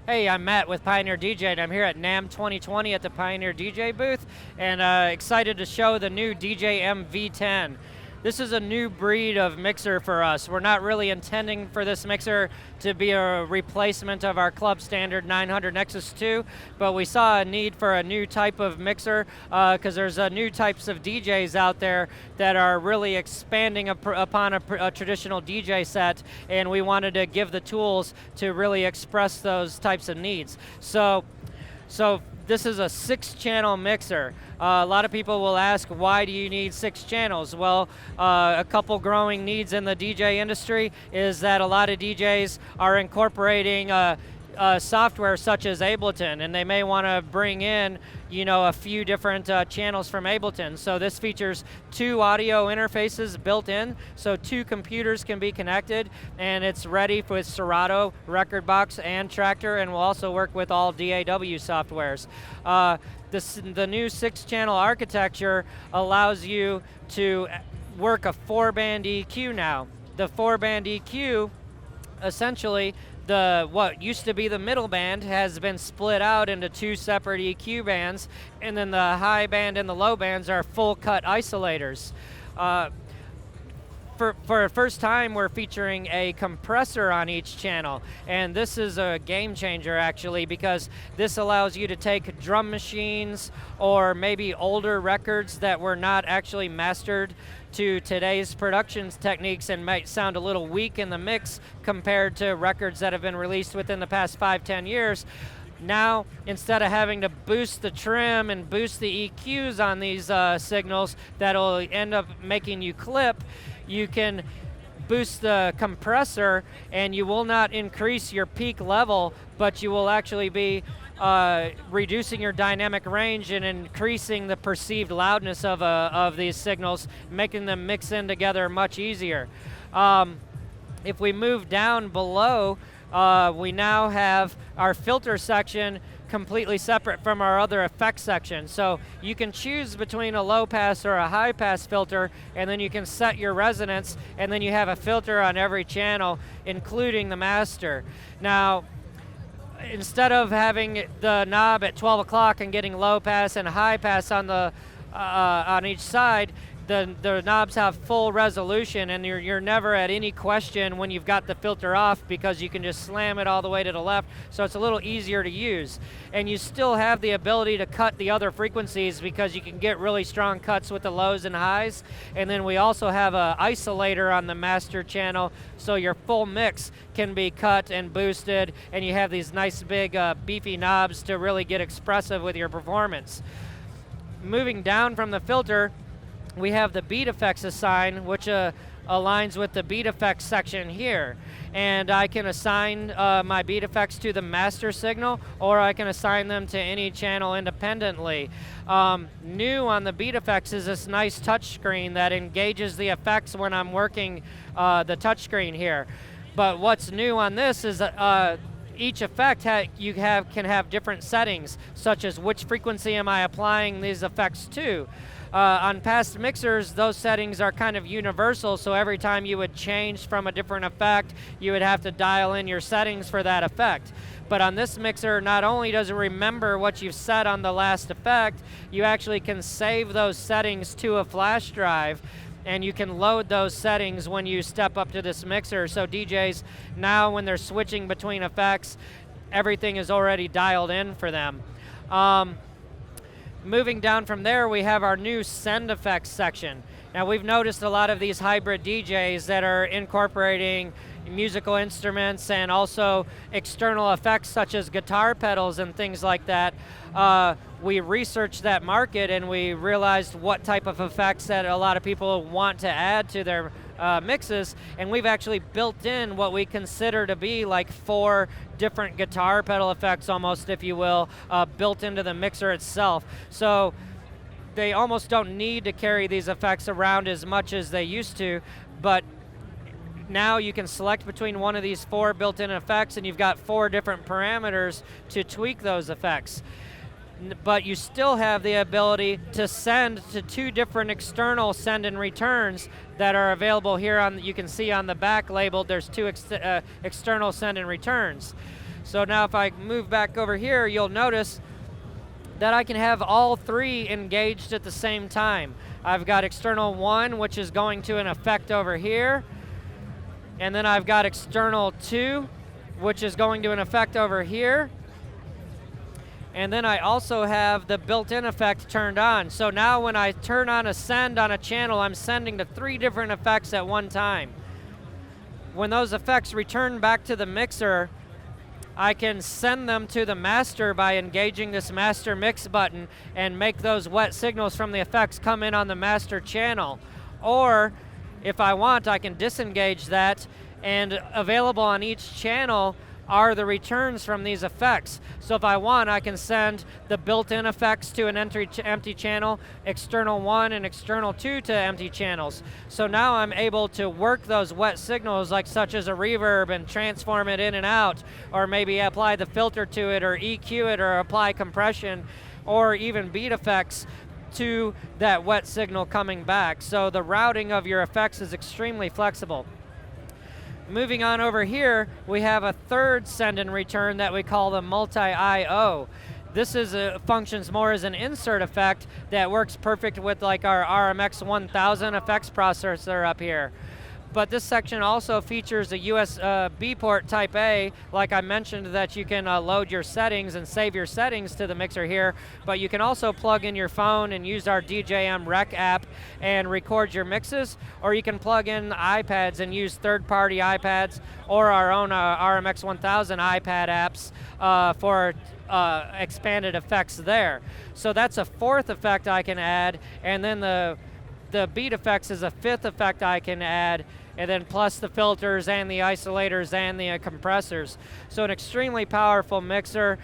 Hey, I'm Matt with Pioneer DJ, and I'm here at NAMM 2020 at the Pioneer DJ booth, and excited to show the new DJM-V10. This is a new breed of mixer for us. We're not really intending for this mixer to be a replacement of our club standard 900 Nexus 2, but we saw a need for a new type of mixer because there's new types of DJs out there that are really expanding upon a traditional DJ set, and we wanted to give the tools to really express those types of needs. So this is a 6-channel mixer. A lot of people will ask, why do you need 6 channels? Well, a couple growing needs in the DJ industry is that a lot of DJs are incorporating software such as Ableton, and they may want to bring in, a few different channels from Ableton. So this features 2 audio interfaces built in, so 2 computers can be connected, and it's ready with Serato, Rekordbox, and Traktor, and will also work with all DAW softwares. The new 6-channel architecture allows you to work a 4-band EQ now. The 4-band EQ, essentially, what used to be the middle band has been split out into 2 separate EQ bands, and then the high band and the low bands are full cut isolators. For the first time, we're featuring a compressor on each channel, and this is a game changer actually, because this allows you to take drum machines or maybe older records that were not actually mastered to today's production techniques and might sound a little weak in the mix compared to records that have been released within the past 5-10 years. Now, instead of having to boost the trim and boost the EQs on these signals that'll end up making you clip, you can boost the compressor and you will not increase your peak level, but you will actually be reducing your dynamic range and increasing the perceived loudness of these signals, making them mix in together much easier. If we move down below, we now have our filter section completely separate from our other effects section. So you can choose between a low pass or a high pass filter, and then you can set your resonance, and then you have a filter on every channel, including the master. Now, instead of having the knob at 12 o'clock and getting low pass and high pass on the on each side, the knobs have full resolution, and you're never at any question when you've got the filter off, because you can just slam it all the way to the left, so it's a little easier to use. And you still have the ability to cut the other frequencies, because you can get really strong cuts with the lows and highs. And then we also have an isolator on the master channel, so your full mix can be cut and boosted, and you have these nice big beefy knobs to really get expressive with your performance. Moving down from the filter, we have the beat effects assigned, which aligns with the beat effects section here. And I can assign my beat effects to the master signal, or I can assign them to any channel independently. New on the beat effects is this nice touch screen that engages the effects when I'm working the touch screen here. But what's new on this is each effect can have different settings, such as which frequency am I applying these effects to. On past mixers, those settings are kind of universal, so every time you would change from a different effect, you would have to dial in your settings for that effect. But on this mixer, not only does it remember what you've set on the last effect, you actually can save those settings to a flash drive, and you can load those settings when you step up to this mixer. So DJs, now when they're switching between effects, everything is already dialed in for them. Moving down from there, we have our new send effects section. Now, we've noticed a lot of these hybrid DJs that are incorporating musical instruments and also external effects such as guitar pedals and things like that. We researched that market, and we realized what type of effects that a lot of people want to add to their mixes, and we've actually built in what we consider to be like 4 different guitar pedal effects, almost, if you will, built into the mixer itself. So they almost don't need to carry these effects around as much as they used to, but now you can select between one of these 4 built-in effects, and you've got 4 different parameters to tweak those effects. But you still have the ability to send to 2 different external send and returns that are available here. You can see on the back labeled there's 2 external send and returns. So now if I move back over here, you'll notice that I can have all three engaged at the same time. I've got external 1, which is going to an effect over here. And then I've got external 2, which is going to an effect over here. And then I also have the built-in effect turned on. So now when I turn on a send on a channel, I'm sending to 3 different effects at one time. When those effects return back to the mixer, I can send them to the master by engaging this master mix button and make those wet signals from the effects come in on the master channel. Or if I want, I can disengage that, and available on each channel are the returns from these effects. So if I want, I can send the built-in effects to an empty channel, external 1 and external 2 to empty channels. So now I'm able to work those wet signals, like such as a reverb, and transform it in and out, or maybe apply the filter to it, or EQ it, or apply compression, or even beat effects to that wet signal coming back. So the routing of your effects is extremely flexible. Moving on over here, we have a third send and return that we call the multi-IO. This functions more as an insert effect that works perfect with like our RMX-1000 effects processor up here. But this section also features a USB port Type A, like I mentioned, that you can load your settings and save your settings to the mixer here, but you can also plug in your phone and use our DJM Rec app and record your mixes, or you can plug in iPads and use third-party iPads or our own RMX-1000 iPad apps for expanded effects there. So that's a fourth effect I can add, and then the beat effects is a fifth effect I can add, and then plus the filters and the isolators and the compressors. So an extremely powerful mixer.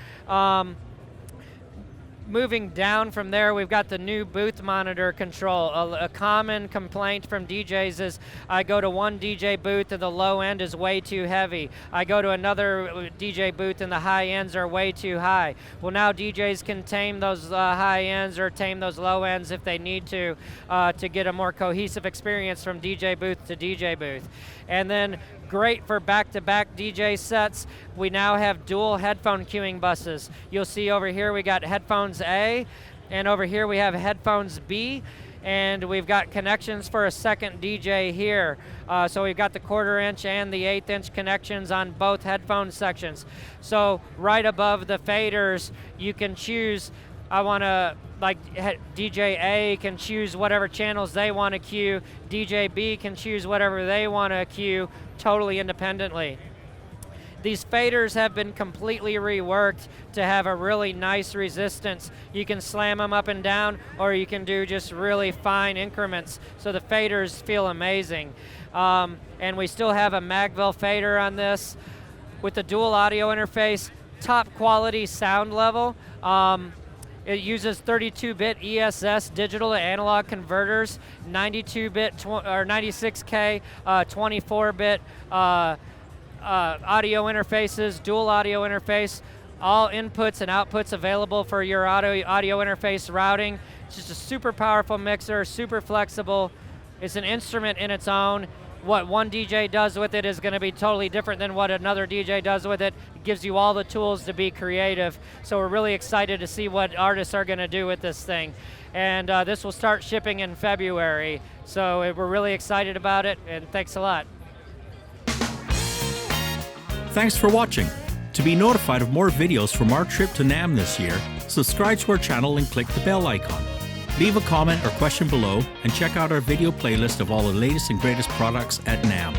Moving down from there, we've got the new booth monitor control. A common complaint from DJs is I go to one DJ booth and the low end is way too heavy. I go to another DJ booth and the high ends are way too high. Well, now DJs can tame those high ends or tame those low ends if they need to get a more cohesive experience from DJ booth to DJ booth. And then great for back-to-back DJ sets, we now have dual headphone queuing buses. You'll see over here we got headphones A, and over here we have headphones B, and we've got connections for a second DJ here. So we've got the 1/4 inch and the 1/8 inch connections on both headphone sections. So right above the faders, you can choose, I want to, like DJ A can choose whatever channels they want to queue, DJ B can choose whatever they want to queue, totally independently. These faders have been completely reworked to have a really nice resistance. You can slam them up and down, or you can do just really fine increments. So the faders feel amazing. And we still have a Magville fader on this with the dual audio interface, top quality sound level. It uses 32-bit ESS digital to analog converters, 92-bit or 96K 24-bit audio interfaces, dual audio interface, all inputs and outputs available for your audio interface routing. It's just a super powerful mixer, super flexible. It's an instrument in its own. What one DJ does with it is going to be totally different than what another DJ does with it. It gives you all the tools to be creative. So we're really excited to see what artists are going to do with this thing. And this will start shipping in February. So we're really excited about it, and thanks a lot. Thanks for watching. To be notified of more videos from our trip to NAMM this year, subscribe to our channel and click the bell icon. Leave a comment or question below, and check out our video playlist of all the latest and greatest products at NAMM.